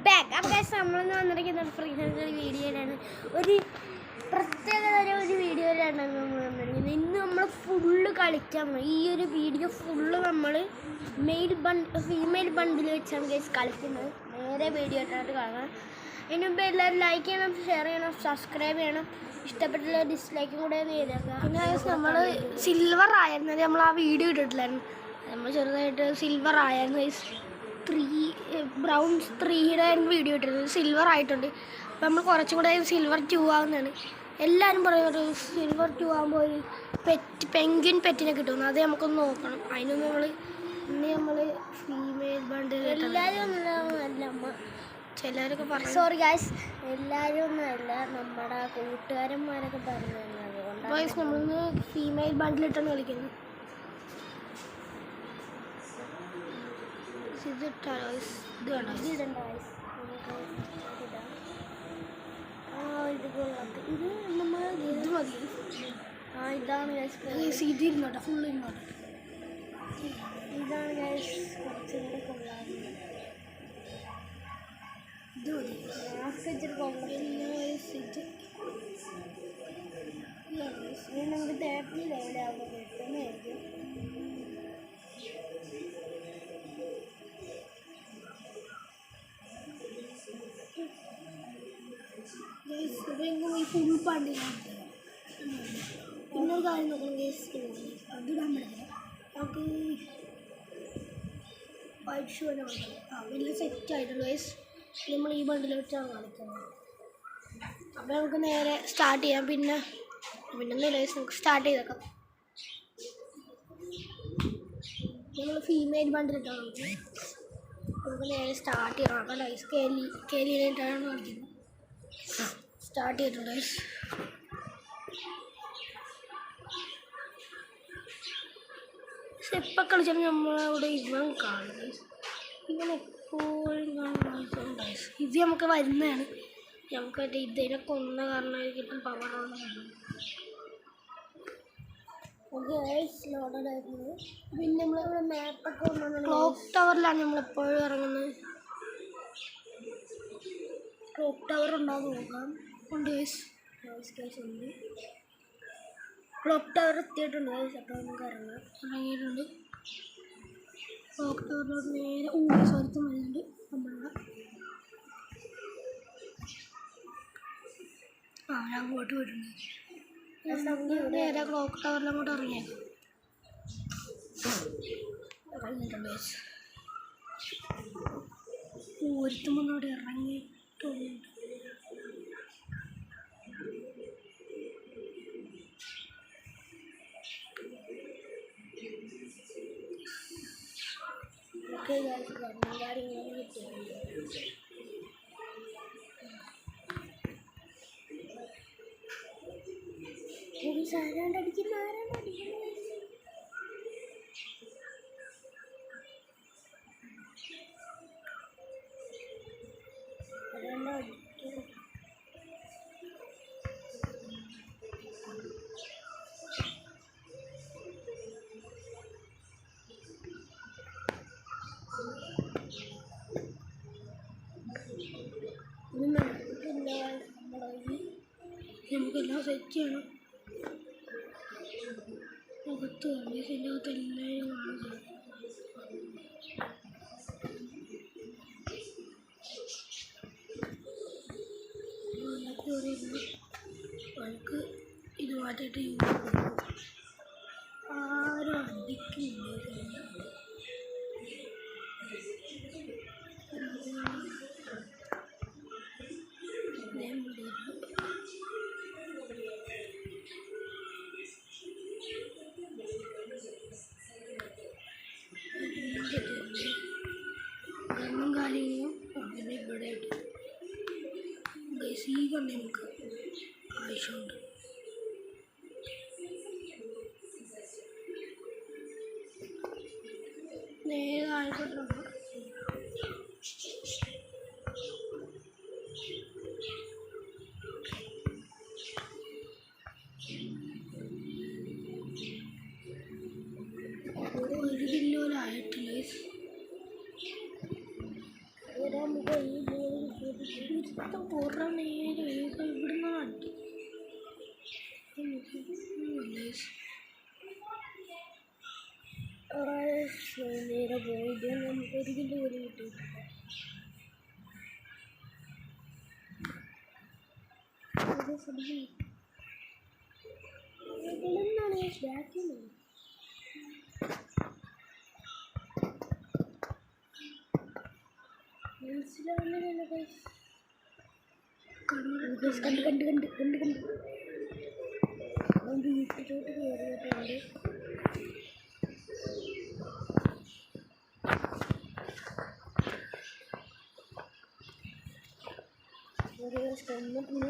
Back അപ്പോൾ guys നമ്മളൊന്ന് വന്നിരിക്കുന്നത് ഫ്രീ ഫയർ വീഡിയോയിലാണ്. ഒരു പ്രത്യേകതര ഒരു വീഡിയോയിലാണ് നമ്മൾ വന്നിരിക്കുന്നത്. ഇന്ന് നമ്മൾ ഫുള്ള് കളിക്കാൻ പോകും. ഈ ഒരു വീഡിയോ ഫുള്ള് നമ്മൾ ഫീമെയിൽ ബണ്ടിൽ വെച്ചാണ് ഗൈസ് കളിക്കുന്നത്. നേരെ വീഡിയോ ആയിട്ടാണ് കാണാം. അതിന് മുമ്പ് എല്ലാവരും ലൈക്ക് ചെയ്യണം, ഷെയർ ചെയ്യണം, സബ്സ്ക്രൈബ് ചെയ്യണം. ഇഷ്ടപ്പെട്ടുള്ള ഡിസ്ലൈക്കും കൂടെ ചെയ്തേക്കുക. പിന്നെ നമ്മൾ സിൽവർ ആയിരുന്നത് നമ്മൾ ആ വീഡിയോ ഇട്ടിട്ടില്ലായിരുന്നു. നമ്മൾ ചെറുതായിട്ട് സിൽവർ ആയിരുന്നു ഗൈസ്. ബ്രൗൺ 3യുടെ വീഡിയോ ഇട്ടിരുന്നത്. സിൽവർ ആയിട്ടുണ്ട്. അപ്പം നമ്മൾ കുറച്ചും കൂടെ സിൽവർ 2 ആവുന്നതാണ്. എല്ലാവരും പറയുന്നത് സിൽവർ 2 ആകുമ്പോൾ ഒരു പെൻഗ്വിൻ പെറ്റിനെ കിട്ടുന്നു. അത് നമുക്കൊന്ന് നോക്കണം. അതിനൊന്ന് നമ്മൾ ഫീമെയിൽ ബണ്ടിൽ എല്ലാവരും ഒന്നുമല്ല, ചിലരൊക്കെ പറഞ്ഞു. സോറി ഗൈസ്, എല്ലാവരും ഒന്നുമല്ല, നമ്മുടെ കൂട്ടുകാരന്മാരൊക്കെ പറഞ്ഞു. അതുകൊണ്ട് നമ്മളിന്ന് ഫീമെയിൽ ബണ്ടിലിട്ടാണ് കളിക്കുന്നത്. ഇത് നമ്മൾ ഇത് മതി. ഇതാണ് ഇത് ഇരുന്നോട്ടെ, ഫുള്ള് ഇരുന്നോട്ടെ. ഇതാണ് കുറച്ചും കൂടെ കൊള്ളാറുണ്ട്. ഇത് മതി. നമുക്ക് 30 ലെവൽ ആകുമ്പോൾ കിട്ടുന്നതായിരിക്കും. ഫുൾ പണ്ടില്ല. പിന്നൊരു കാര്യം നോക്കണം ഗേസ്, അത് ഇടാൻ പറ്റില്ല. നമുക്ക് വൈറ്റ് ഷൂ തന്നെ കൊടുക്കണം. വലിയ സെറ്റായിട്ടുണ്ട് ഗേസ്. നമ്മൾ ഈ ബണ്ടിൽ വെച്ചാണ് കളിക്കുന്നത്. അപ്പോൾ നമുക്ക് നേരെ സ്റ്റാർട്ട് ചെയ്യാം. പിന്നൊന്നും ഗേസ്, നമുക്ക് സ്റ്റാർട്ട് ചെയ്തേക്കാം. നമ്മൾ ഫീമെയിൽ ബണ്ടിലിട്ടാണ് നമുക്ക് നേരെ സ്റ്റാർട്ട് ചെയ്യണം. അപ്പം ഗൈസ് കേലിയിട്ടാണ് കളിക്കുന്നത്. സ്റ്റാർട്ട് ചെയ്തിട്ടുണ്ട്. പക്ഷെ എപ്പോൾ കളിച്ചാലും നമ്മളവിടെ ഇവൻ കാണും. ഇവൻ എപ്പോഴും കാണുന്ന ഇത് നമുക്ക് വരുന്നതാണ്. നമുക്ക് ഇതിനെ കൊന്ന കാരണം കിട്ടും പവറാണ്. പിന്നെ നമ്മളിവിടെ മാപ്പൊക്കെ ക്ലോക്ക് ടവറിലാണ് നമ്മളെപ്പോഴും ഇറങ്ങുന്നത്. ക്ലോക്ക് ടവർ ഉണ്ടാകും നോക്കാം. ഉണ്ട് ഉണ്ട്. ക്ലോക്ക് ടവർ എത്തിയിട്ടുണ്ട്. അപ്പോൾ നമുക്ക് ഇറങ്ങിയിട്ടുണ്ട്. ക്ലോക്ക് ടവറിലോട്ട് നേരെ സ്ഥലത്തും വരുന്നുണ്ട്. നമ്മളുടെ ഞാൻ അങ്ങോട്ട് പോയിട്ടുണ്ട്. നേരെ ക്ലോക്ക് ടവറിൽ അങ്ങോട്ട് ഇറങ്ങിയിട്ടുണ്ട്. ഒരുത്തും മുന്നോട്ട് ഇറങ്ങിയിട്ടുണ്ട്. നമുക്കെല്ലാം സെറ്റ് ചെയ്യണം. അകത്ത് ഇതിനകത്ത് എല്ലാവരും കാണുന്നത്. നമുക്ക് ഇത് മാറ്റിയിട്ട് ആരും അടിക്കുന്നില്ല. ഗണ്ണും കാര്യങ്ങളും അങ്ങനെ ഇവിടെ ഈ കണ്ണ് നമുക്ക് ആവശ്യമുണ്ട്. നേരെ ആയിക്കോട്ടുണ്ടോ. ഒരു കിലോയിലായിട്ടില്ല. കുറേ നേരം ഇവിടുന്ന് അടി നേരെ പോയിട്ട് നമുക്ക് ഒരു കിലോ പോലും കിട്ടിയിട്ടില്ല. ഇവിടുന്നാണ് ബാക്കിൽ മനസ്സിലാവുന്നില്ല. കണ്ട് കണ്ട് കണ്ട് കണ്ട് കണ്ട് വീട്ടിലോട്ട് കയറിയിട്ടുണ്ട്. കൊന്നിട്ടുണ്ട്.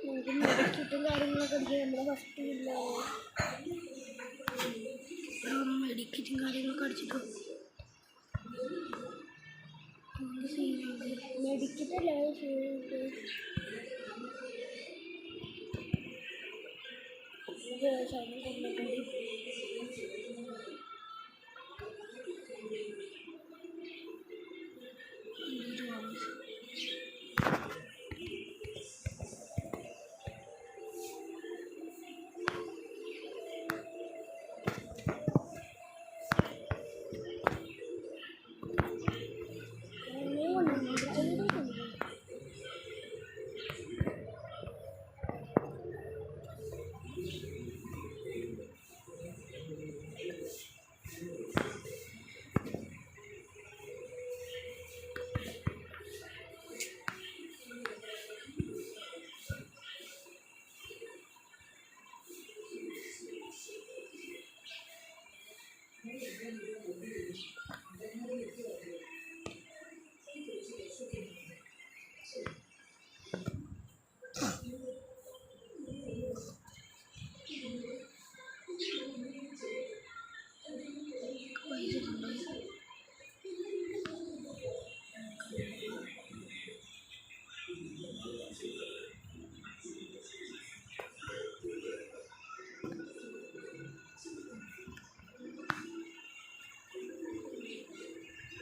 നമുക്ക് മെഡിക്കറ്റും കാര്യങ്ങളൊക്കെ അടിക്കാൻ നമ്മളെ ഫസ്റ്റ് ഇല്ല. മെഡിക്കറ്റും കാര്യങ്ങളൊക്കെ അടിച്ചിട്ട് മെഡിക്കറ്റല്ല ശരീരം കൊണ്ടിട്ടുണ്ട്.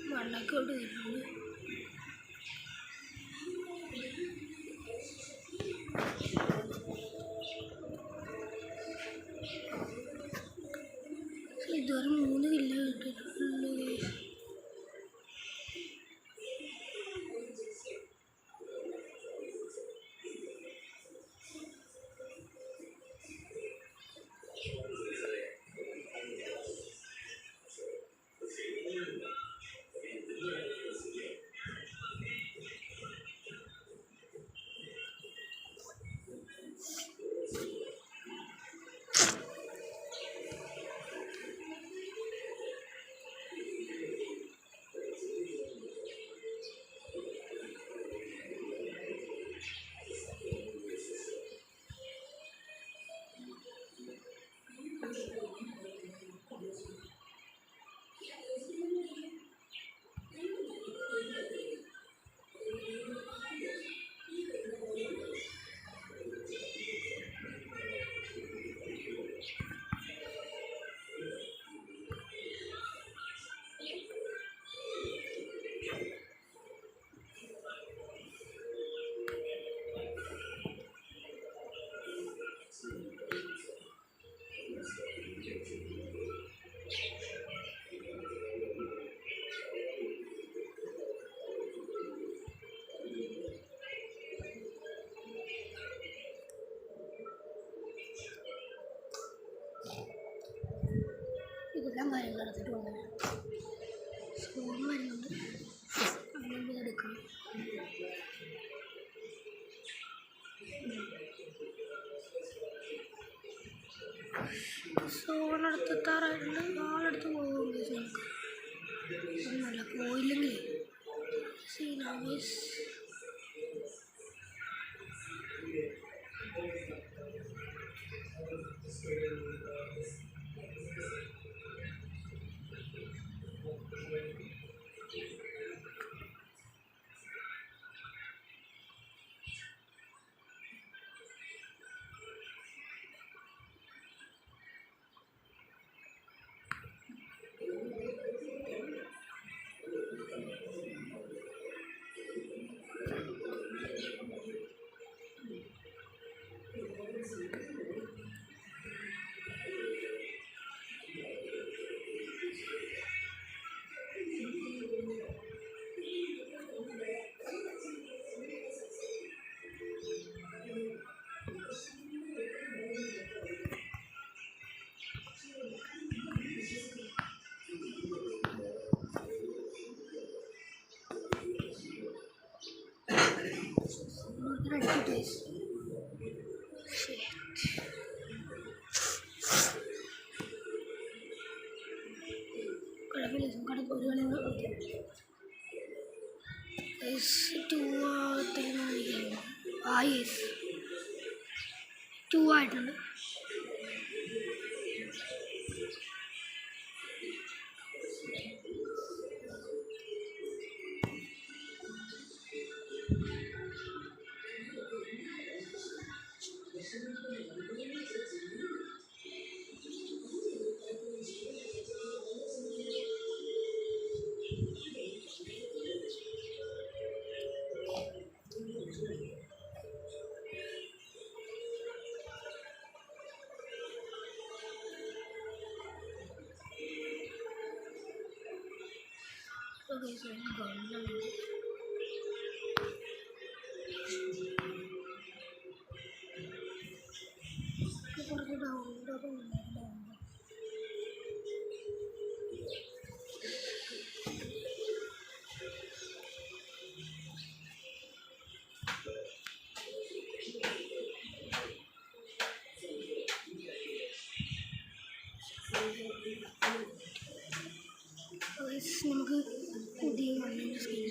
വെള്ളമൊക്കെ ഇവിടെ വരുന്നുണ്ട്. ഇതുവരെ 3 കിലോ കിട്ടിയിട്ടുള്ളൂ. ഇതെല്ലാം കാര്യങ്ങൾ എടുത്തിട്ട് പോകുന്നത് സ്പൂൺ വരുന്നുണ്ട്. അങ്ങനെ എടുക്കണം. സോണെടുത്തെത്താറായിട്ടുണ്ട്. നാളെടുത്ത് പോകും. ഒന്നല്ല പോയില്ലെങ്കിൽ സീനാവേസ്. ഒരു കളി ടു ആയിട്ടുണ്ട്. നമുക്ക് പുതിയ മണ്ണിൻ്റെ സ്കില്ല്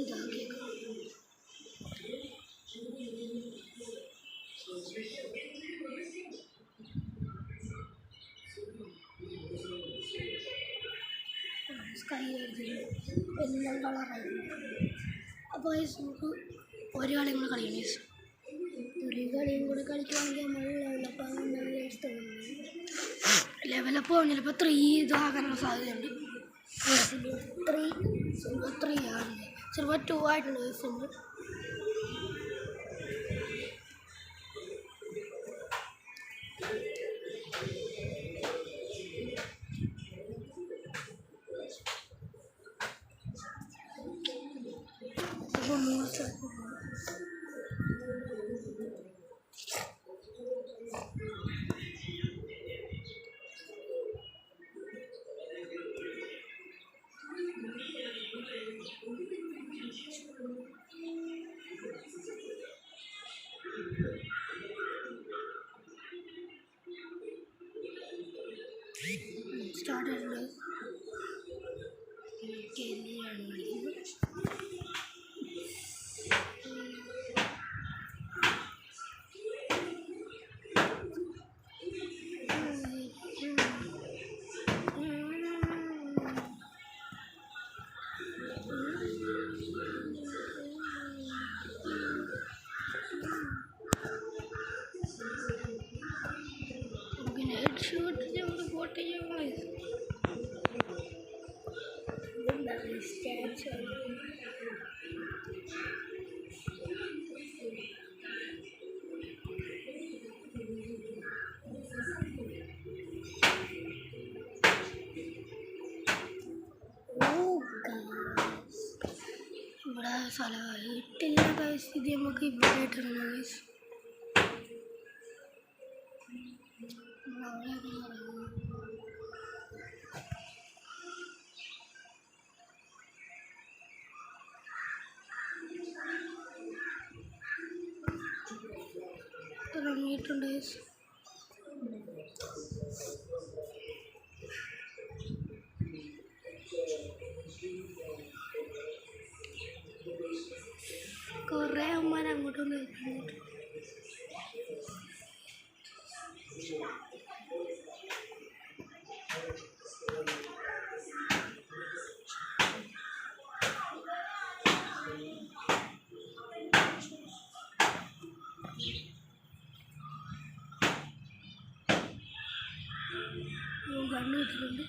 ഇതാക്കിയേക്കാം. സ്കൈ എല്ലാം കളറായിരുന്നു. അപ്പോൾ നമുക്ക് ഒരു കളിയും കൂടെ കളിക്കണം. ഒരു കളിയും കൂടെ കളിക്കുകയാണെങ്കിൽ നമ്മൾ ലെവലപ്പ് പോകുന്നില്ല. ഇപ്പോൾ 3 ഇതാകാനുള്ള സാധ്യതയുണ്ട്. സിൽവർ 3 ആണ്. സിൽവർ 2 ആയിട്ടുണ്ട് സിൽവർ. സ്റ്റാർട്ടുണ്ട്. കെല്ലിയാണ് കളിക്കുന്നത്. ഇവിടെ സ്ഥലമായിട്ടില്ല പരിസ്ഥിതി നമുക്ക് ഇവിടെ ഇട്ടിരുന്നത്. തുടങ്ങിയിട്ടുണ്ട്. കുറേ അമ്മമാർ അങ്ങോട്ടും നിൽക്കുന്നുണ്ട്. കണ്ണു കിട്ടുന്നുണ്ട്.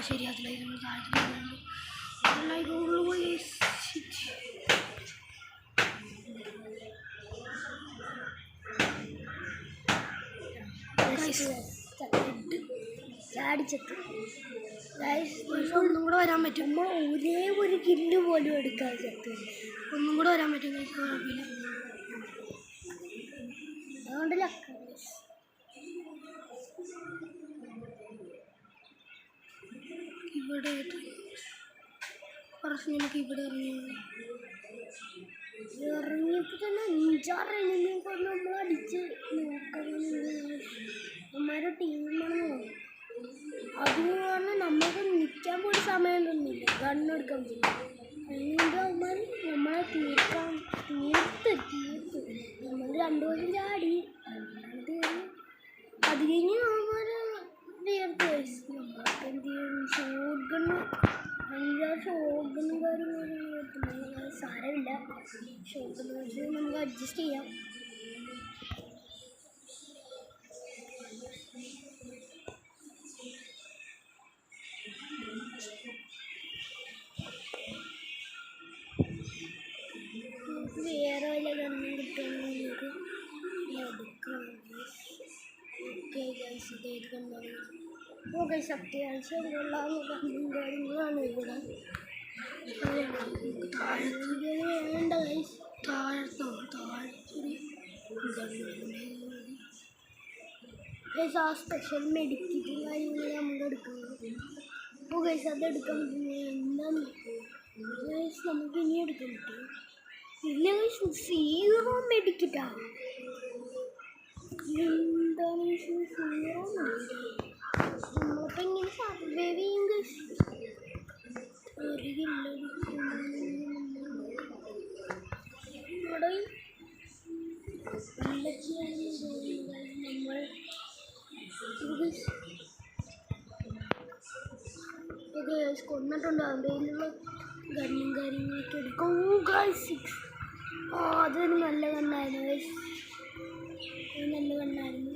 ശരിയാത്തില്ല. നമ്മൾ താഴ്ത്തുന്നുണ്ട്. ചാടിച്ചെത്ത് ഒന്നും കൂടെ വരാൻ പറ്റും. നമ്മൾ ഒരേ ഒരു കില്ല് പോലും എടുക്കാതെ ചത്ത് ഒന്നും കൂടെ വരാൻ പറ്റും. കുഴപ്പമില്ല, അതുകൊണ്ട് ലക്ക. ഇവിടെ കുറച്ച് നമുക്ക് ഇവിടെ ഇറങ്ങിയപ്പോൾ തന്നെ 5-6 എണ്ണിനെയൊക്കെ നമ്മൾ അടിച്ച് നോക്കുന്നത് അമ്മമാരുടെ ടീമാണ്. അതിന് പറഞ്ഞാൽ നമുക്ക് നിൽക്കാൻ പോലും സമയം തന്നില്ല, ഗണ്ണെടുക്കാൻ പറ്റില്ല. അതുകൊണ്ട് അവന്മാർ നമ്മളെ തീർത്ത് നമ്മൾ 2 ദിവസം ചാടി. അത് കഴിഞ്ഞ് അവന്മാർ തീർത്ത് നമ്മളൊക്കെ എന്ത് ചെയ്യും? ഷോട്ട്ഗണ്ണ് 5-6 ഷോട്ട്ഗണ്ണും കാര്യങ്ങളും സാരമില്ല. ഷോട്ട്ഗണ്ണ് വെച്ച് നമുക്ക് അഡ്ജസ്റ്റ് ചെയ്യാം. വേറെ വല്ല ഗണ്ണും കിട്ടുമെന്ന് നമുക്ക് എടുക്കാം. ഓക്കെ ഗൈസ്, ഇതേത് കണ്ടാണ്. ഓക്കെ, അത്യാവശ്യമുള്ള ഗണ്ണും കാര്യങ്ങളാണ് ഇവിടെ. വേണ്ട ഗൈസ്, ഗൈസ് ആ സ്പെഷ്യൽ മെഡിക്കറ്റും കാര്യങ്ങളും നമുക്ക് എടുക്കുന്നത്. അപ്പോൾ ഗൈസ് അതെടുക്കാൻ പറ്റുന്നത് എന്താണ് ഗൈസ്? നമുക്ക് ഇനി എടുക്കാൻ പറ്റും. ഇല്ല ഗൈസ്, 0 മെഡിക്കറ്റാണ്. എന്താണ് 0 മെഡിക്കറ്റ്? നമ്മളിപ്പോൾ ഇങ്ങനെ സർവൈവ് ചെയ്യും ഗൈസ്. ഇവിടെ നമ്മൾ കൊന്നിട്ടുണ്ട്. അതിലുള്ള ഗണ്ണും കാര്യങ്ങളൊക്കെ എടുക്കും. അതൊരു നല്ല കണ്ണായിരുന്നു ഗൈസ്, നല്ല കണ്ണായിരുന്നു.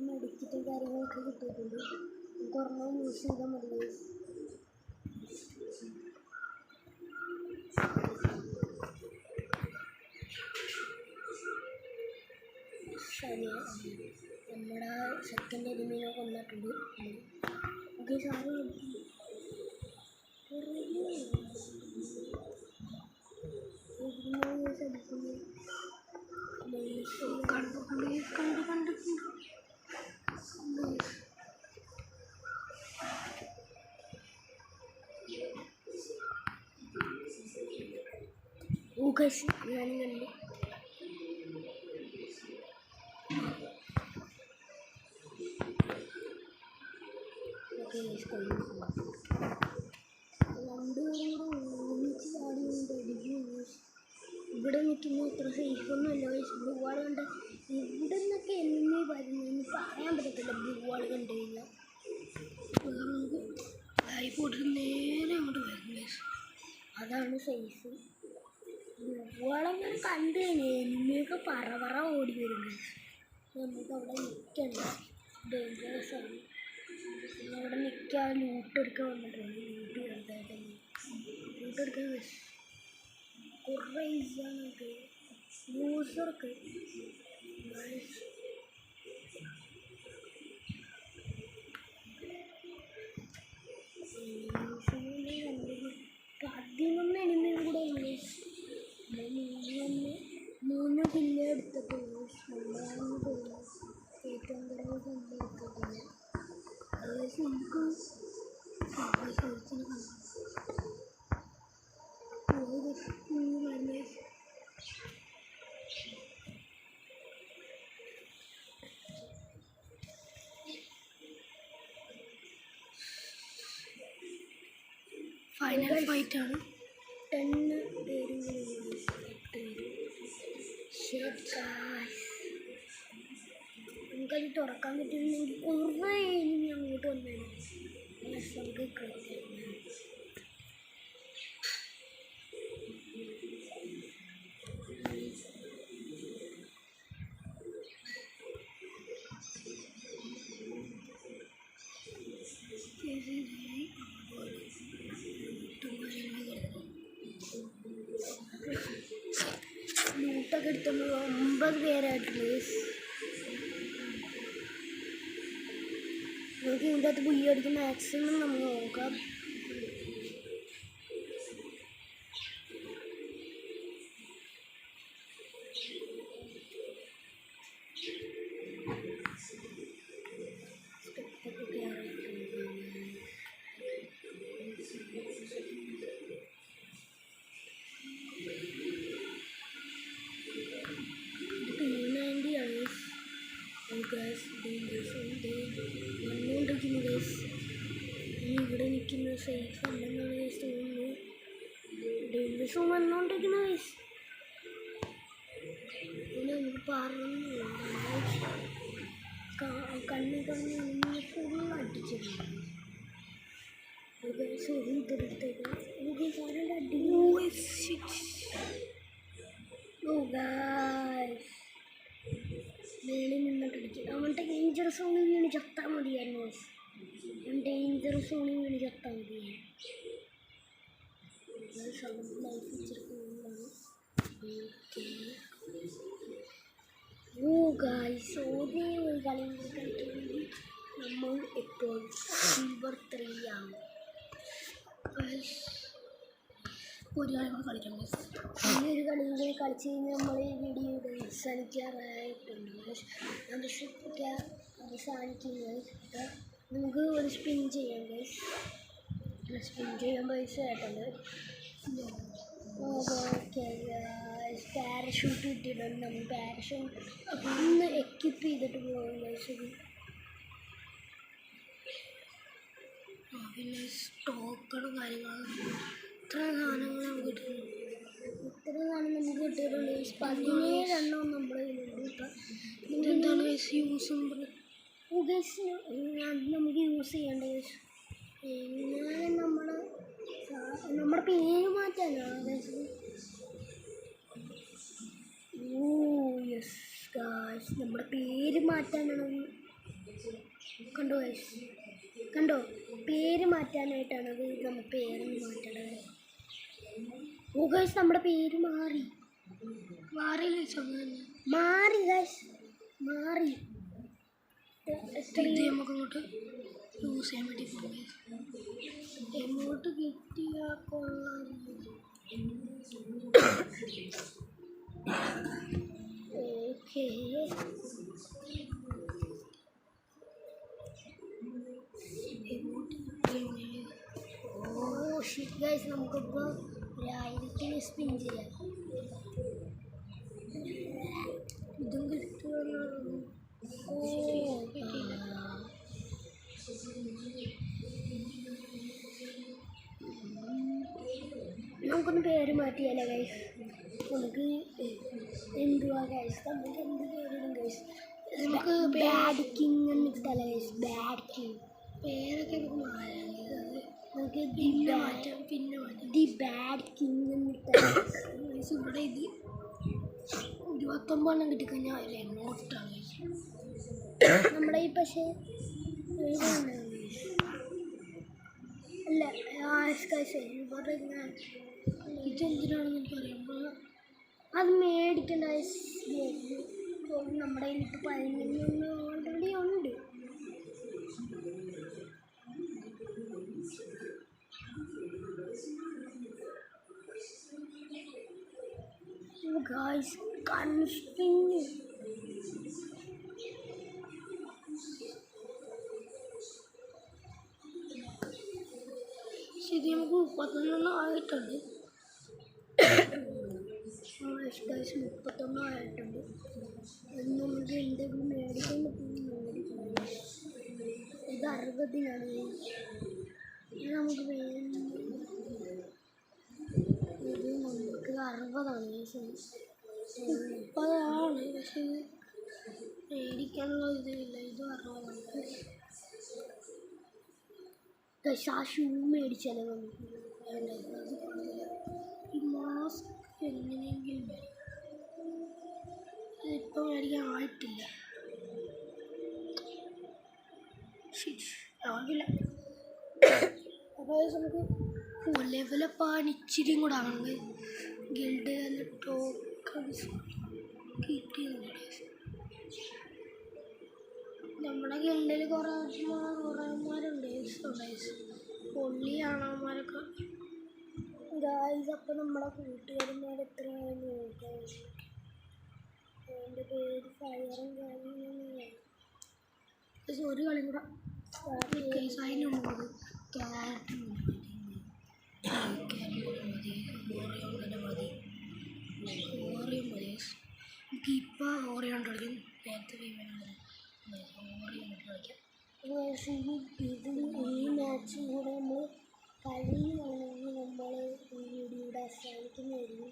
മെഡിക്കറ്റും കാര്യങ്ങളൊക്കെ കിട്ടിയിട്ടുണ്ട്. കുറഞ്ഞ യൂസ് ചെയ്താൽ മതി. നമ്മുടെ സെക്കൻഡ് എനിമീനെ കൊന്നിട്ടുണ്ട്. ഓക്കെ സാറ് കണ്ടിട്ടുണ്ട്. ഞാനും കണ്ടു. ഇവിടെ നിൽക്കുന്ന ഇത്ര സേഫൊന്നുമില്ല. ബ്ലൂ വാൾ കണ്ട ഇവിടെ നിന്നൊക്കെ എനിമി വരുന്നതെന്ന് പറയാൻ പറ്റത്തില്ല. ബ്ലൂ വാൾ കണ്ടു കഴിഞ്ഞാൽ പോയിട്ട് നേരെ അങ്ങോട്ട് വരുന്നത്, അതാണ് സേഫ്. ബ്ലൂ വാളങ്ങനെ കണ്ടു കഴിഞ്ഞാൽ എനിമിയൊക്കെ പറ ഓടി വരുന്നത്. നമുക്ക് അവിടെ നിൽക്കണ്ട, ഡേഞ്ചറസ് ആണ്. അവിടെ നിൽക്കാൻ ലൂട്ടെടുക്കാൻ വന്നിട്ടുണ്ട്. ലൂട്ടെടുക്കാൻ കുറേ ഈസിയാണ് യൂസർക്ക്. അതിനൊന്നും എനിമിയും കൂടെ ഉണ്ട്. 3 കില്ല് എടുത്തിട്ടുള്ളൂ. നമ്മളാണെന്ന് തോന്നുന്നു ഏറ്റവും കുറവ് കില്ല് എടുത്തിട്ടില്ല. ഏകദേശം നമുക്ക് ഫൈനൽ ഫൈറ്റാണ്. 10 പേരും നമുക്കത് തുറക്കാൻ പറ്റുമെങ്കിൽ കുറേ എനിമി അങ്ങോട്ട് വന്നേനെ. നമുക്ക് നമ്മൾ 9 പേരായിട്ടുണ്ട്. നമുക്ക് ഇതിൻ്റെ അകത്ത് പുയ്യ അടിക്കാൻ മാക്സിമം നമുക്ക് നോക്കാം. വന്നുകൊണ്ടിരിക്കുന്നു ഗൈസ്. ഇവിടെ നിൽക്കുന്ന സേഫ് അല്ലെന്നാണ് ഗൈസ് തോന്നുന്നു. ഡേഞ്ചർ സോൺ വന്നുകൊണ്ടിരിക്കുന്നു ഗൈസ്. പിന്നെ നമുക്ക് പറഞ്ഞു കണ്ണു കണ്ണ് ഫുൾ അടിച്ചിട്ടുണ്ട്. ഇതെടുത്തേക്ക് അടി. മേളിൽ നിന്നിട്ട് അടിക്കും. അവൻ്റെ ഡേഞ്ചർ സോണിൽ വീണ് ചത്താൽ മതിയായിരുന്നു. ഡേഞ്ചർ സോണിൽ വീണ് ചത്താൽ മതിയായിരുന്നു. ലൈഫ് വെച്ചിരിക്കുന്നതാണ്. ഓ ഗൈസ്, ഒരേ ഒരു കളി കളിക്കുമെങ്കിൽ നമ്മൾ ഇപ്പോൾ സിൽവർ 3 ആവും. ഒരു കളി കൂടെ കളിക്കാം. ഈ ഒരു കളിയും കൂടി കളിച്ച് കഴിഞ്ഞാൽ നമ്മൾ ഈ വീഡിയോ അവസാനിക്കാറായിട്ടുണ്ട്. അവസാനിക്കുന്നത് നമുക്ക് ഒരു സ്പിൻ ചെയ്യാം ഗൈസ്. സ്പിൻ ചെയ്യാൻ പൈസ ആയിട്ടുണ്ട്. ഓക്കെ ഗൈസ്, പാരഷൂട്ട് കിട്ടിയിട്ടുണ്ട്. നമ്മൾ പാരഷൂട്ട് ഒന്ന് എക്വിപ്പ് ചെയ്തിട്ട് പോകും ഗൈസ്. പിന്നെ സ്റ്റോക്കണം കാര്യങ്ങളും ഇത്ര സാധനങ്ങൾ നമുക്ക് കിട്ടുന്നു. ഇത്ര സാധനം നമുക്ക് കിട്ടിയിട്ടുണ്ട്. 17 എണ്ണം നമ്മുടെ കയ്യിലുണ്ട്. ഇപ്പം എന്താണ് യൂസ് നമുക്ക് യൂസ് ചെയ്യേണ്ട ഗൈസ്. എങ്ങനെ നമ്മുടെ പേര് മാറ്റാനാണ് ഗൈസ്. ഓ യെസ് ഗൈസ്, നമ്മുടെ പേര് മാറ്റാനാണ്. കണ്ടോ ഗൈസ്, കണ്ടോ? പേര് മാറ്റാനായിട്ടാണ് അത്. നമ്മൾ പേരൊന്ന് മാറ്റണത്. ഓ ഗൈസ്, നമ്മുടെ പേര് മാറി മാറി ഗൈസ്. നമുക്ക് ഇങ്ങോട്ട് യൂസ് ചെയ്യാൻ വേണ്ടി പോകും. എങ്ങോട്ട് കിട്ടിയാൽ കൊള്ളാം. ഓക്കെ ഷിറ്റ് ഗൈസ്, നമുക്കിപ്പോൾ 1000 സ്പിൻ ചെയ്യാം. ഇതും കിട്ടുമല്ലോ. നമുക്കൊന്ന് പേര് മാറ്റിയാലേ ഗൈസ്. നമുക്ക് എന്തുവാ ഗൈസ്, നമുക്ക് എന്ത് പേരിടും ഗൈസ്? നമുക്ക് ബാഡ് കിങ് എന്നിട്ടല്ല ഗൈസ്. ബാഡ് കിങ് പേരൊക്കെ നമുക്ക് മാറ്റാം. നമുക്ക് പിന്നെ മാറ്റാം. ദി ബാഡ് കിങ് എന്നിട്ട് ഇവിടെ ഇത് 29 കിട്ടിക്കഴിഞ്ഞാൽ അതിൽ എങ്ങോട്ടാണ് നമ്മുടെ ഈ. പക്ഷേ അല്ല ഇവിടെ ഇതെന്തിനാണെന്ന് എനിക്കറിയാം. അത് മേടിക്കേണ്ട നമ്മുടെ കയ്യിലിട്ട് 11 ഓൾറെഡി ഉണ്ട്. ഗൈസ് കൺസ്പിങ് ശരി, നമുക്ക് 31 ആയിട്ടുണ്ട്. ഗൈസ് 31 ആയിട്ടുണ്ട്. അത് നമുക്ക് എന്തെങ്കിലും മേടിക്കാൻ പറ്റുന്ന ഇത് 60-നാണ്. നമുക്ക് ഇത് നമുക്ക് 60-ആണ്. 30-ആണ്. പക്ഷേ മേടിക്കാനുള്ള ഇതില്ല. ഇത് 60-ആണ്. പക്ഷെ ആ ഷൂ മേടിച്ചാലേ നമുക്ക് ഈ മാസ്ക് എങ്ങനെയെങ്കിലും ഇതിപ്പോൾ മേടിക്കാൻ ആയിട്ടില്ല. ആവില്ല. അപ്പോൾ നമുക്ക് ലെവലപ്പാൻ ഇച്ചിരിയും കൂടെ ആണെങ്കിൽ ഗിൽഡ് ടോക്കൺസ് കിട്ടിയത്. നമ്മുടെ ഗിൽഡിൽ കുറേമാരുണ്ട്, പൊള്ളിയാണവന്മാരൊക്കെ. ഗായ്സ് അപ്പം നമ്മുടെ കൂട്ടുകാരന്മാർ എത്രയാണെന്ന് നോക്കാം. എൻ്റെ പേര് ഫയറും കാര്യങ്ങളൊന്നും ഒരു കളി കൂടെ അതിനുള്ളത് ക്യാരറ്റ് മതി. നമുക്ക് ഇപ്പോൾ ഓറിയോണ്ട് കളിക്കും. നേരത്തെ ഈ മാച്ചും കൂടെ നമ്മൾ കഴിയുകയാണെങ്കിൽ നമ്മൾ ഈ വീഡിയോയുടെ അവസാനിക്കുന്നതായിരിക്കും.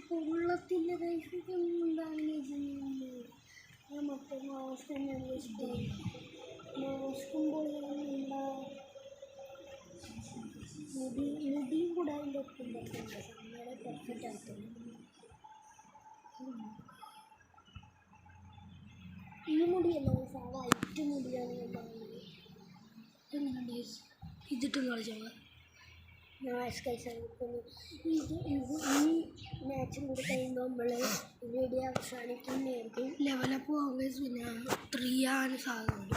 കൊള്ളത്തില്ല ഗൈസ്, എന്താണെന്ന് വെച്ചിട്ടുണ്ടെങ്കിൽ മറ്റേ മാസ്ക് തന്നെയാണ് ഇഷ്ടം. മാസ്കും പൊളിയുന്നുണ്ടാ, മുടിയും കൂടെ അതിൻ്റെ ഒപ്പം പറ്റുന്നുണ്ട്. നമ്മളെ പെർഫെക്റ്റ് ആക്കുന്നു. ഈ മുടിയല്ല, വൈറ്റ് മുടിയാണ് ഞാൻ പറയുന്നത്. എങ്ങനെയുണ്ട് ഇതിട്ടും കളിച്ചാൽ ഈ മാച്ചും കൂടി കഴിയുമ്പോൾ നമ്മൾ വീഡിയോ അവസാനിക്കുന്നതായിരിക്കും. ലെവലപ്പ് ആവുക പിന്നെ 3 ആകാൻ സാധ്യതയുണ്ട്.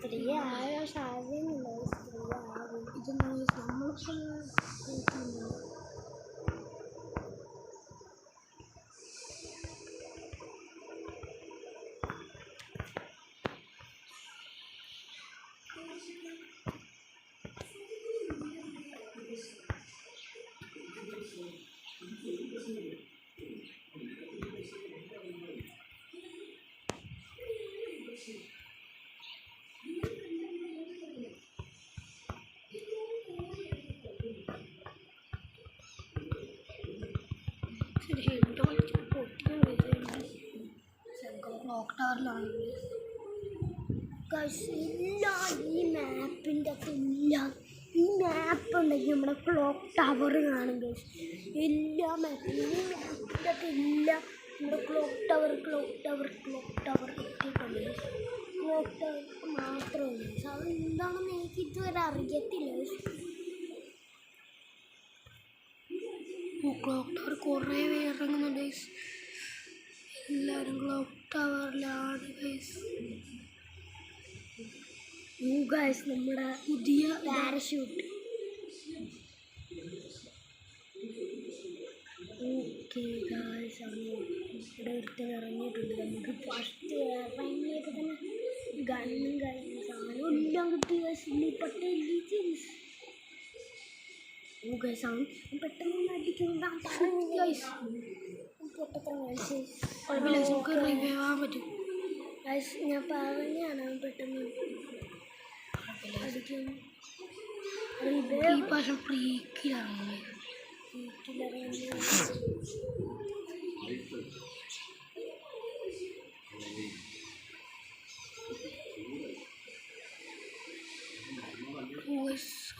3 ആകാൻ സാധ്യതയുണ്ട്. 3 ആകും. ഇത് നമ്മളിപ്പോൾ ക്ലോക്ക് ടവറിലാണെങ്കിൽ ഈ മാപ്പിൻ്റെ എല്ലാം ഈ മാപ്പ് ഉണ്ടെങ്കിൽ നമ്മുടെ ക്ലോക്ക് ടവർ കാണും. എല്ലാ മാപ്പിലും ഈ മാപ്പിൻ്റെ ഒക്കെ എല്ലാം നമ്മുടെ ക്ലോക്ക് ടവർ കിട്ടിയിട്ടുണ്ട്. ക്ലോക്ക് ടവർ മാത്രമല്ല, അത് എന്താണെന്ന് എനിക്ക് ഇതുവരെ അറിയത്തില്ല. ക്ലോക്ക് ടവർ കുറേ പേര് ഇറങ്ങുന്നുണ്ട്. എല്ലാവരും ക്ലോക്ക് ടവറിലാണ് ഗൈസ്. നമ്മുടെ പുതിയ പാരഷൂട്ട്. ഓക്കെ ഗൈസ്, ഇവിടെ ഒരുത്തൻ ഇറങ്ങിയിട്ടുണ്ട്. നമുക്ക് ഫസ്റ്റ് ഇറങ്ങിയപ്പോൾ തന്നെ ഗണ്ണും കാര്യങ്ങളും സാധനം എല്ലാം കിട്ടി. പട്ടേ പെട്ടെന്ന് അടിക്കുന്നുണ്ടാകാൻ പറ്റും. ഞാൻ പറഞ്ഞാണ് പെട്ടെന്ന് അടിക്കും. ഈ പ്രാവശ്യം ഫ്രീക്കിലാണ്.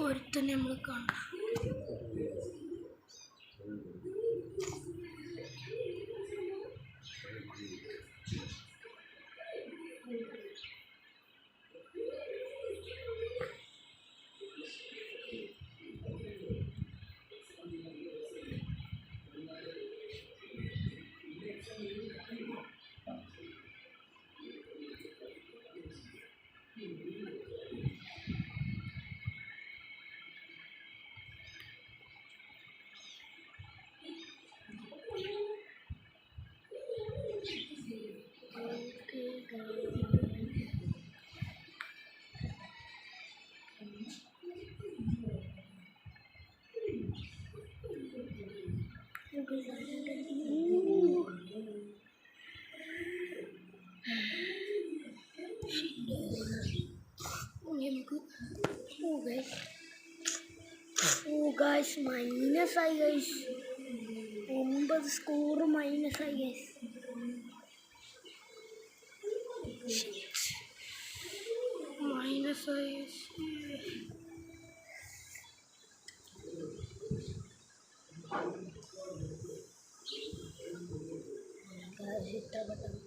ഒരുത്തന്നെ നമ്മൾ കാണാം. ഗൈസ് മൈനസായി ഗൈസ്, 9 സ്കോർ മൈനസായി ഗൈസ്. മൈനസായി ഇത്ര പെട്ടെന്ന്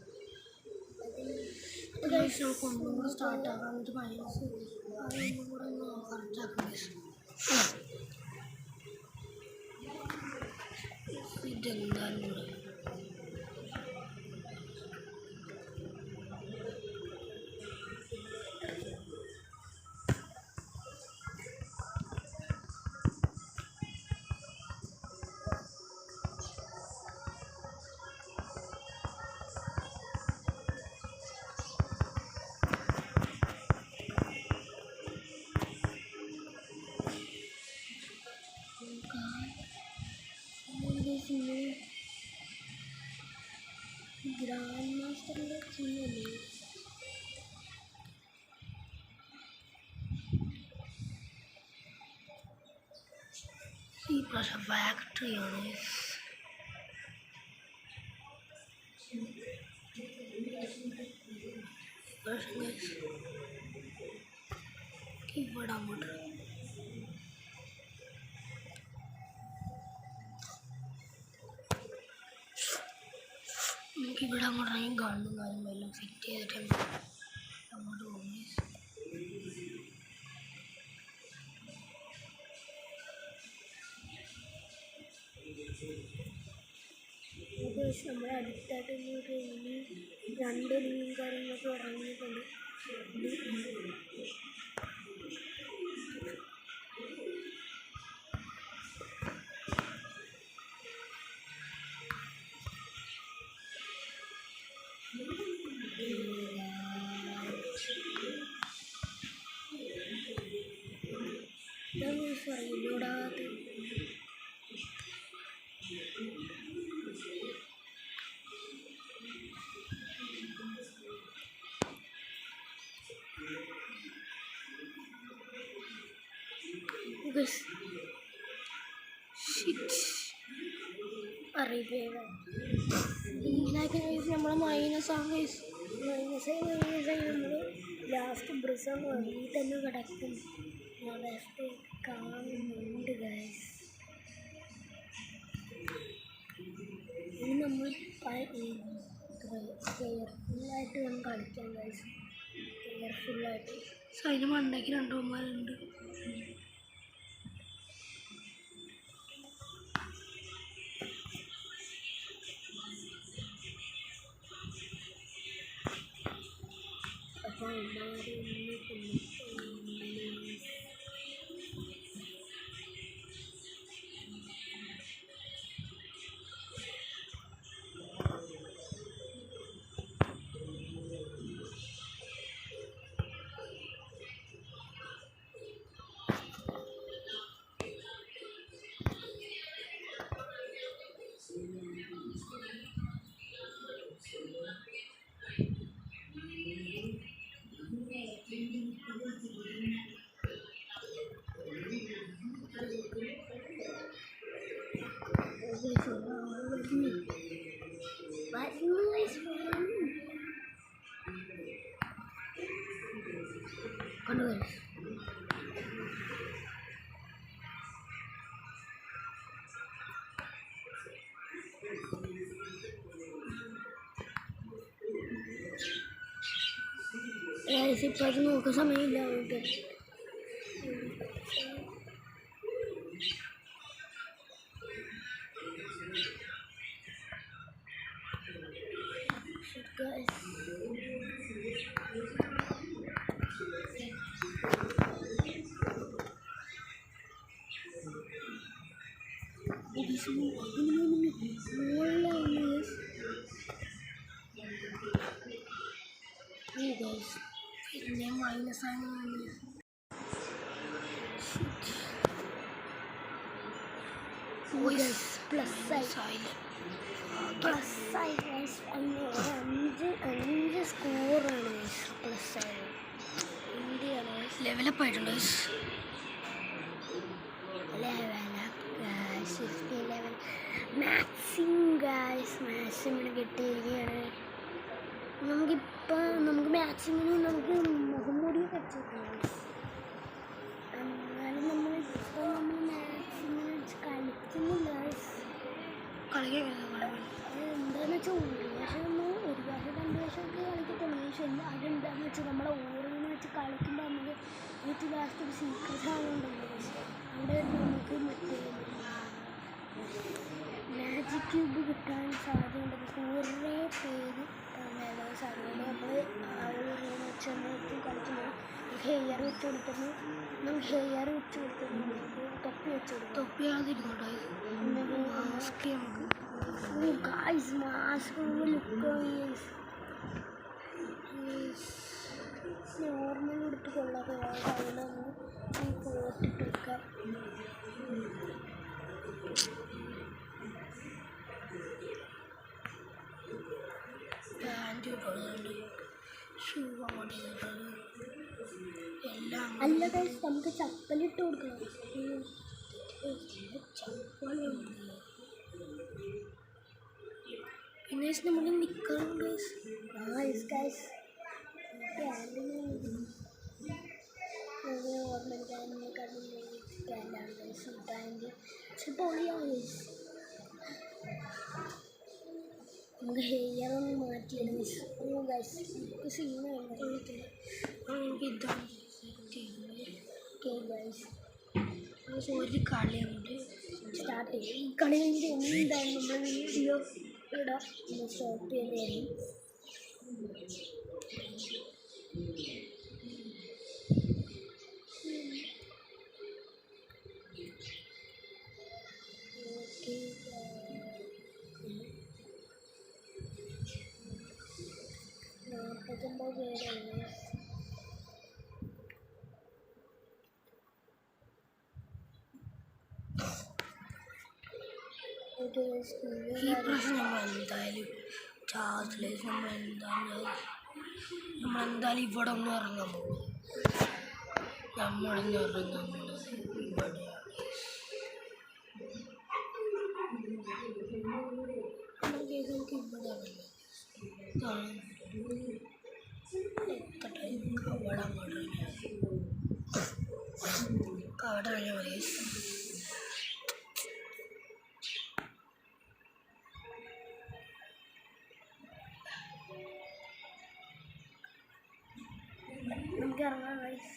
ഗൈസ്. നമുക്ക് ഒന്നും കൂടെ സ്റ്റാർട്ടാക്കാം. ഇത് മൈനസ് ഒന്നും കൂടെ ഒന്ന് കറക്റ്റാക്കാം ഗൈസ്. ഇതെന്താണ് ഗ്രാൻഡ് മാസ്റ്ററിൻ്റെ ചിഹ്നമല്ലേ? ഈ പ്രാവശ്യം ഫാക്ടറിയാണ്. ഇവിടെ അങ്ങോട്ട് നമുക്കിവിടെ അങ്ങോട്ടാണെങ്കിൽ ഗണ്ണും കാര്യങ്ങളെല്ലാം ഫിറ്റ് ചെയ്തിട്ടുണ്ട്. അങ്ങോട്ട് പോകും. നമ്മുടെ അടുത്തായിട്ട് രണ്ട് മീൻ കാര്യങ്ങളൊക്കെ ഇറങ്ങിയിട്ടുണ്ട്. ഇതാ അറിയില്ല. നമ്മളെ മൈനസാണ്. മൈനസായി നമ്മൾ ലാസ്റ്റ് ബ്രിസം വാങ്ങി തന്നെ കിടക്കും. ലാസ്റ്റ് കാണുന്നുണ്ട് ഗൈസ്. ഇനി നമ്മൾ കെയർഫുള്ളായിട്ട് വേണം കളിക്കാൻ ഗൈസ്. കെയർഫുള്ളായിട്ട്. അതിന് മണ്ടയ്ക്ക് രണ്ടുമാരുണ്ട്. ഇപ്പം അത് നോക്കാൻ സമയമില്ല. അവർക്ക് പിന്നെ മൈനസാണ്. അഞ്ച് സ്കോറാണ് പ്ലസ് ആയത്. ഇന്ത്യയാണ് ലെവലപ്പ് ആയിട്ടുണ്ട്. മാക്സിമിന് കിട്ടിയിരിക്കുകയാണ്. നമുക്ക് മാക്സിമിന് നമുക്ക് മുഖംമൂടി വെച്ചേക്കാം. എന്നാലും നമ്മളിപ്പോൾ മാക്സിമിന് കളിക്കുന്നില്ല. എന്താണെന്ന് വെച്ചാൽ ഒരു പ്രാവശ്യം 2 പ്രാവശ്യമൊക്കെ കളിക്കത്തുള്ളൂ. പക്ഷെ അതെന്താണെന്ന് വെച്ചാൽ നമ്മളെ ഓരോന്ന് വെച്ച് കളിക്കുമ്പോൾ നമുക്ക് ഏറ്റവും ലാസ്റ്റ് ഒരു സീക്രട്ട് സാധനം ഉണ്ടല്ലോ. അവിടെ നമുക്ക് മറ്റേ മാജിക് ക്യൂബ് കിട്ടാൻ സാധ്യതയുണ്ട്. കുറേ പേര് സാധ്യതയുണ്ട്. നമ്മൾ ചെന്നൈക്ക് കളിക്കുമ്പോൾ ഹെയർ വെച്ച് കൊടുക്കുന്നു. നമ്മൾ ഹെയർ വെച്ച് കൊടുക്കുന്നു. തൊപ്പി വെച്ച് കൊടുക്കും. തൊപ്പിയാതിരുന്നോട്ടെ മാസ്ക് നമുക്ക് ഗായ്സ് മാസ്ക് ലുക്ക് നോർമൽ എടുത്ത് കൊള്ളാതെ അതിലൊന്ന് ഈ കോട്ടിട്ട് വെക്കാം. പാൻറ്റ് ഇട്ടുകൊണ്ട് ഷൂ അങ്ങോട്ട് ചെയ്തിട്ടത് എല്ലാം. അല്ല ഗൈസ് നമുക്ക് ചപ്പലിട്ട് കൊടുക്കണം. ചപ്പലുണ്ട് പിന്നെ നമ്മൾ നിൽക്കാറുണ്ട്. ഗൈസ് ഓർമ്മ പൊളിയാണ്. നമുക്ക് ഹെയർ ഒന്ന് മാറ്റിയാണ് ഗൈസ്. നമുക്ക് സീന എനിക്ക് ഇതാണ് ഗൈസ്. ഒരു കളി അങ്ങോട്ട് സ്റ്റാർട്ട് ചെയ്യും. ഈ കളി കഴിഞ്ഞിട്ട് എന്തായാലും നമ്മൾ വീഡിയോ ഇടാം. സ്റ്റോപ്പ് ചെയ്തായിരുന്നു. ഈ പ്രശ്നം നമ്മൾ എന്തായാലും ചാർജിലേക്ക് നമ്മളെന്തായാലും ഇവിടെ ഒന്ന് ഇറങ്ങാൻ പോകും. നമ്മളിന്ന് ഇറങ്ങുന്നത് ഇവിടെയാണ്. നമുക്ക് ഇവിടെയാണല്ലോ അവിടെ മതി. നമുക്ക് ഇറങ്ങാം ഗൈസ്.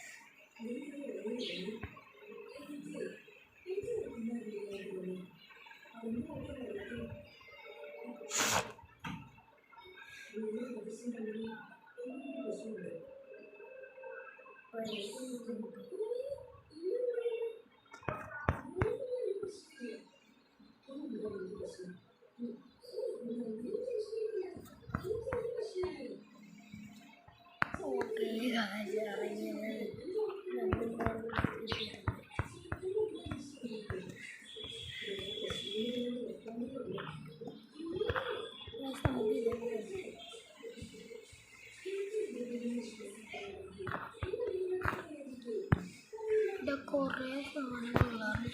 കുറേ സാധനങ്ങളാണ്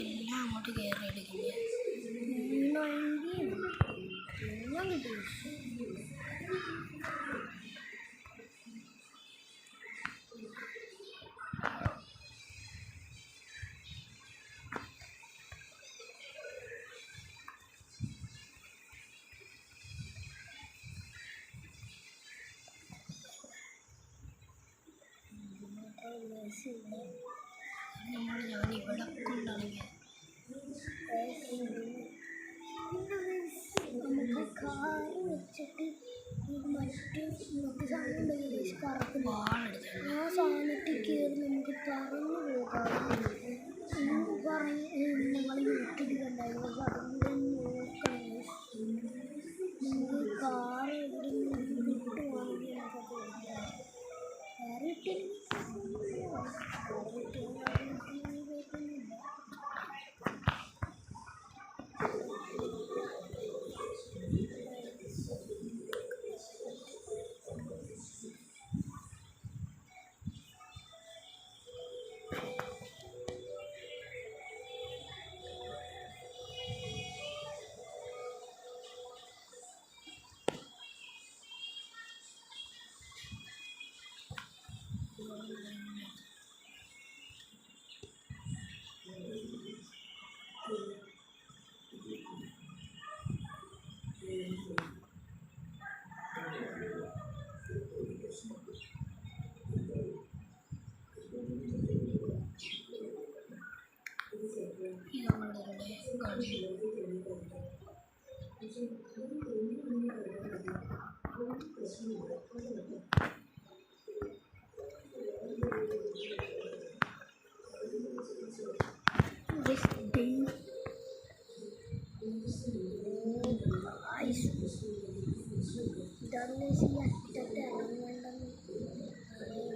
എല്ലാം അങ്ങോട്ട് കയറി എടുക്കുന്നത്. എല്ലാം കിട്ടും. ഞാനിവിടെ കൊണ്ടാണെങ്കിൽ നമുക്ക് കാറ് വെച്ചിട്ട് മറ്റേ സാധനം ഉണ്ടെങ്കിൽ കറക്കുന്ന ആ സാധനത്തിൽ കയറി നമുക്ക് പറന്നു പോകാം. ഞങ്ങൾ യൂട്യൂബിൽ കണ്ടായിരുന്നു. അതുകൊണ്ട് നോക്കണം. നമുക്ക് കാറ് എവിടെയെങ്കിലും കിട്ടുവാണെങ്കിൽ നമുക്കത് വേറെ ഇട്ടില്ല.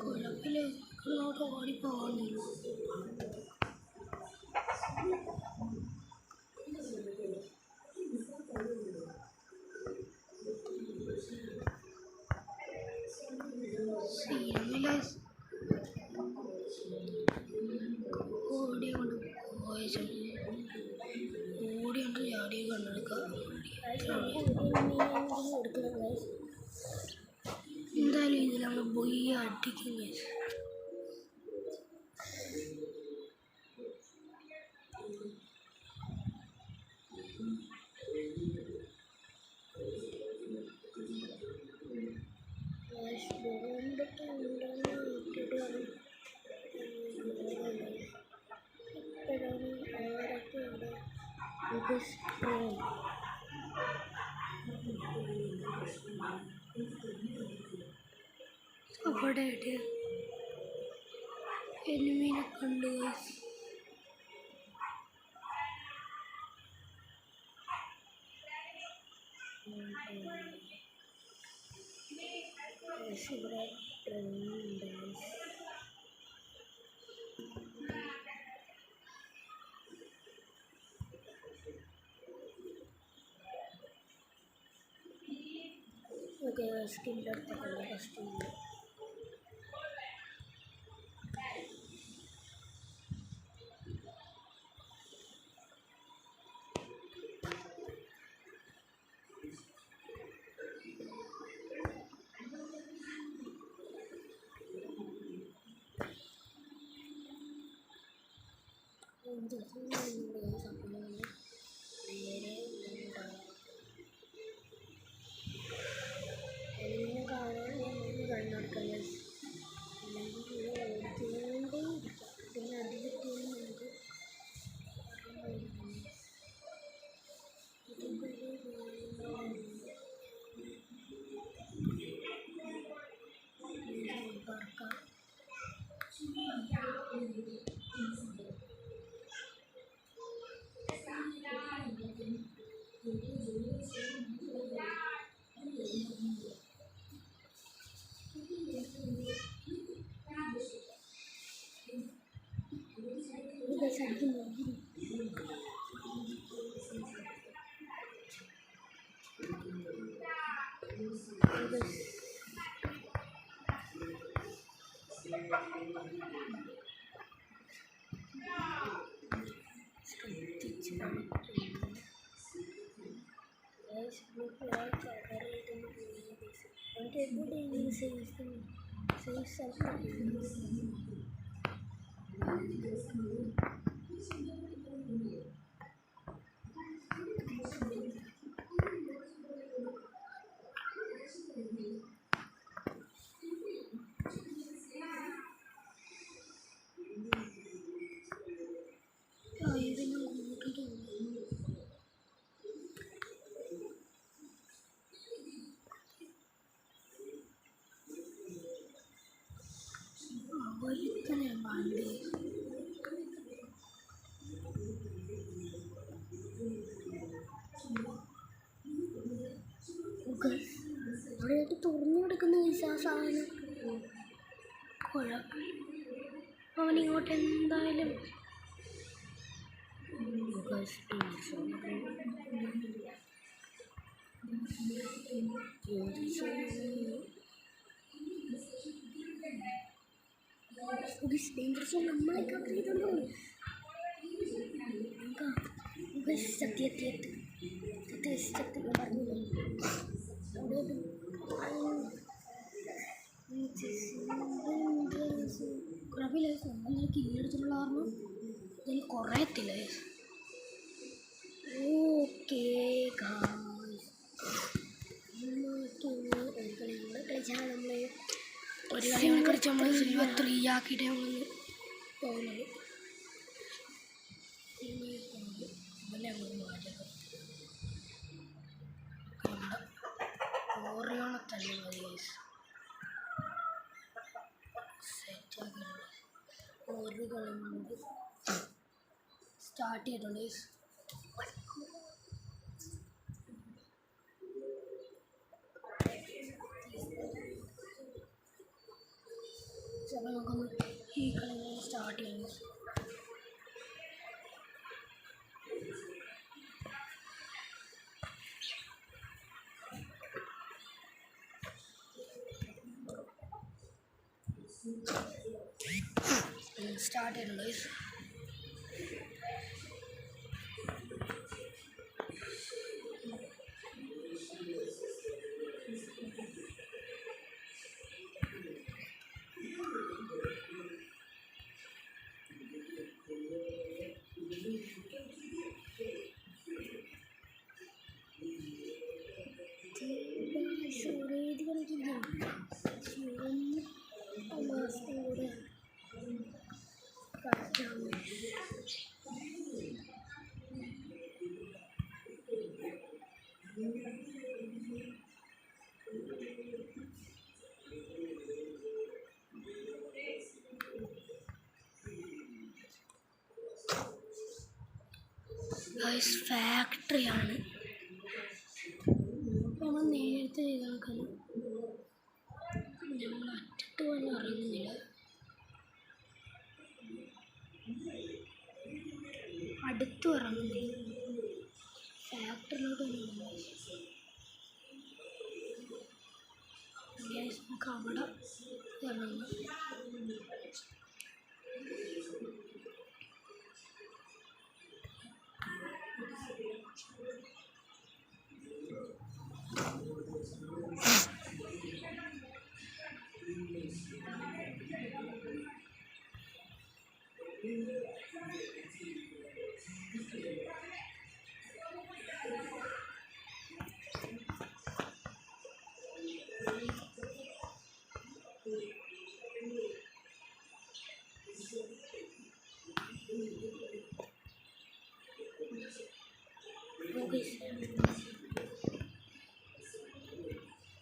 കുഴപ്പമില്ല ഓടിപ്പോകുന്നില്ല. ഓടിയോണ്ട് ചാടി കണ്ടെടുക്കുക. എന്തായാലും ഇതിൽ നമ്മൾ പോയി അടിക്കും. അവിടെ എനിമീനെ കണ്ടു. ഇവിടെ ഓക്കെ സ്കിൻ്റെ അടുത്തൊക്കെ ഫസ്റ്റ് അവിടെയായിട്ട് തുറന്നു കിടക്കുന്ന സാധനം അവനിങ്ങോട്ട് എന്തായാലും നമ്മളെ സത്യം പറഞ്ഞില്ലേ കുഴപ്പമില്ല. നമ്മൾ കീഴെടുത്തുള്ള കാരണം ഇതിൽ കുറയത്തില്ല. ഓക്കെ കളിച്ചാൽ നമ്മൾ ഒരു കളികളെ കളിച്ച് നമ്മൾ സിൽവർ 3 ആക്കിയിട്ട് നമ്മൾ പോകുന്നത്. ഓറിയോണത്തല്ലേ മതി സെറ്റാക്കി ഒരു കളി സ്റ്റാർട്ട് ചെയ്തിട്ടുണ്ട്. അപ്പോൾ നമുക്കൊന്ന് ഈ കളി സ്റ്റാർട്ട് ചെയ്യാം. സ്റ്റാർട്ട് ചെയ്തിട്ടുണ്ട്. ഫാക്ടറിയാണ് നമ്മൾ നേരത്തെ ഇതാക്കണം. ഞങ്ങൾ അറ്റത്ത് പോലും അറിയുന്നില്ല. അടുത്തും ഇറങ്ങുന്നില്ല. ഫാക്ടറിയിലോട്ട് നമുക്ക് അവിടെ ഇറങ്ങാം.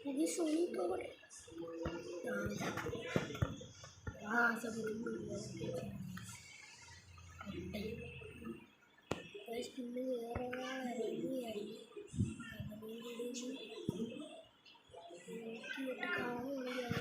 Ini sulit kok. Sebelum guys dulu orang ini ya kita kau yang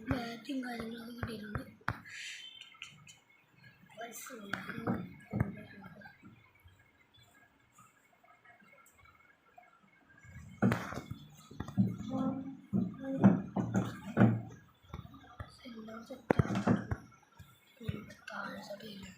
ബാറ്റും കാര്യങ്ങളൊക്കെ കിട്ടിയിട്ടുണ്ട്. എല്ലാം സെറ്റാണ്. താമസമില്ല.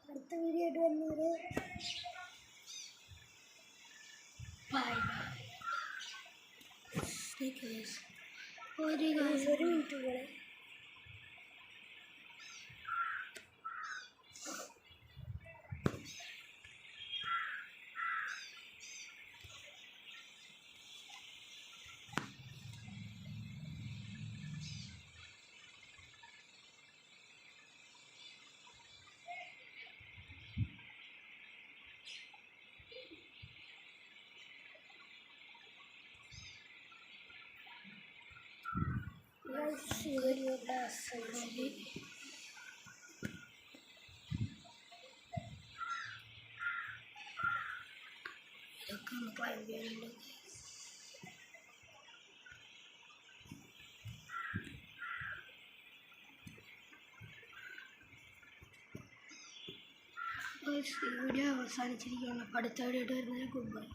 അടുത്ത വീഡിയോ ആയിട്ട് വന്നത് ബൈ ബൈ. ഒരു മിനിറ്റ് കൂടെ. ഇതൊക്കെ ഒന്ന് ക്ലൈം ചെയ്യാനുണ്ട്. വീഡിയോ അവസാനിച്ചിരിക്കുകയാണ്. അടുത്ത വീഡിയോ വരുന്നത് ഗുഡ് ബൈ.